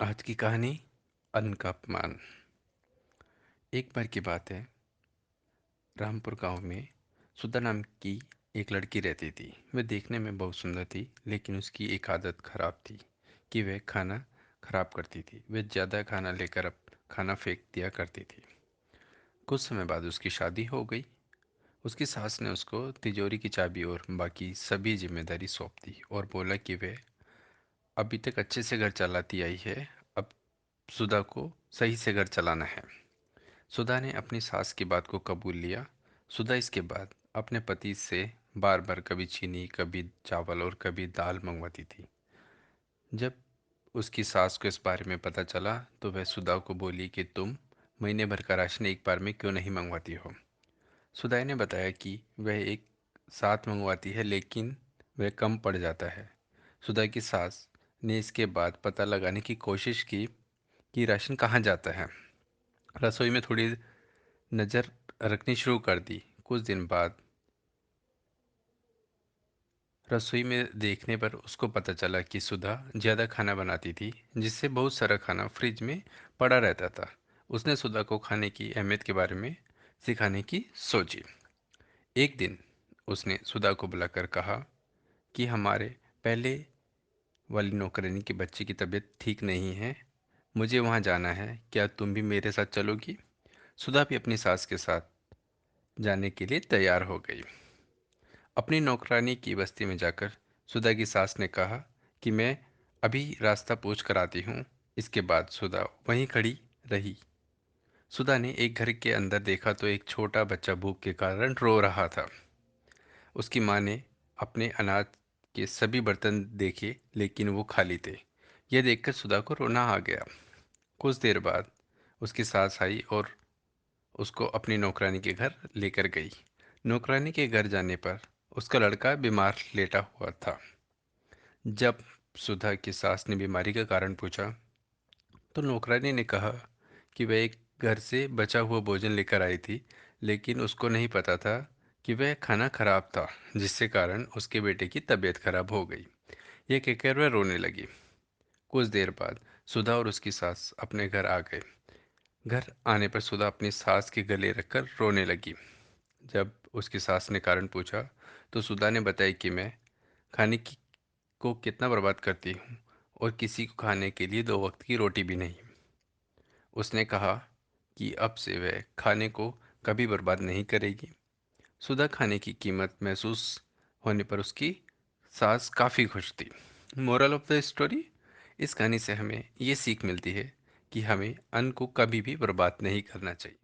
आज की कहानी अन्न का अपमान। एक बार की बात है। रामपुर गांव में सुधा नाम की एक लड़की रहती थी। वह देखने में बहुत सुंदर थी, लेकिन उसकी एक आदत खराब थी कि वह खाना खराब करती थी। वह ज़्यादा खाना लेकर अब खाना फेंक दिया करती थी। कुछ समय बाद उसकी शादी हो गई। उसकी सास ने उसको तिजोरी की चाबी और बाकी सभी जिम्मेदारी सौंप दी और बोला कि वह अभी तक अच्छे से घर चलाती आई है, अब सुधा को सही से घर चलाना है। सुधा ने अपनी सास की बात को कबूल लिया। सुधा इसके बाद अपने पति से बार बार कभी चीनी, कभी चावल और कभी दाल मंगवाती थी। जब उसकी सास को इस बारे में पता चला तो वह सुधा को बोली कि तुम महीने भर का राशन एक बार में क्यों नहीं मंगवाती हो। सुधा ने बताया कि वह एक साथ मंगवाती है, लेकिन वह कम पड़ जाता है। सुधा की सास ने इसके बाद पता लगाने की कोशिश की कि राशन कहाँ जाता है। रसोई में थोड़ी नज़र रखनी शुरू कर दी। कुछ दिन बाद रसोई में देखने पर उसको पता चला कि सुधा ज़्यादा खाना बनाती थी, जिससे बहुत सारा खाना फ्रिज में पड़ा रहता था। उसने सुधा को खाने की अहमियत के बारे में सिखाने की सोची। एक दिन उसने सुधा को बुलाकर कहा कि हमारे पहले वाली नौकरानी के बच्चे की तबीयत ठीक नहीं है, मुझे वहाँ जाना है, क्या तुम भी मेरे साथ चलोगी। सुधा भी अपनी सास के साथ जाने के लिए तैयार हो गई। अपनी नौकरानी की बस्ती में जाकर सुधा की सास ने कहा कि मैं अभी रास्ता पूछ कर आती हूँ। इसके बाद सुधा वहीं खड़ी रही। सुधा ने एक घर के अंदर देखा तो एक छोटा बच्चा भूख के कारण रो रहा था। उसकी माँ ने अपने अनाज के सभी बर्तन देखे, लेकिन वो खाली थे। यह देखकर सुधा को रोना आ गया। कुछ देर बाद उसकी सास आई और उसको अपनी नौकरानी के घर लेकर गई। नौकरानी के घर जाने पर उसका लड़का बीमार लेटा हुआ था। जब सुधा की सास ने बीमारी का कारण पूछा तो नौकरानी ने कहा कि वह एक घर से बचा हुआ भोजन लेकर आई थी, लेकिन उसको नहीं पता था कि वह खाना खराब था, जिससे कारण उसके बेटे की तबीयत खराब हो गई। यह कहकर वह रोने लगी। कुछ देर बाद सुधा और उसकी सास अपने घर आ गए। घर आने पर सुधा अपनी सास के गले रखकर रोने लगी। जब उसकी सास ने कारण पूछा तो सुधा ने बताया कि मैं खाने की को कितना बर्बाद करती हूँ और किसी को खाने के लिए दो वक्त की रोटी भी नहीं। उसने कहा कि अब से वह खाने को कभी बर्बाद नहीं करेगी। सुधा खाने की कीमत महसूस होने पर उसकी सास काफ़ी खुश थी। मोरल ऑफ द स्टोरी, इस कहानी से हमें ये सीख मिलती है कि हमें अन्न को कभी भी बर्बाद नहीं करना चाहिए।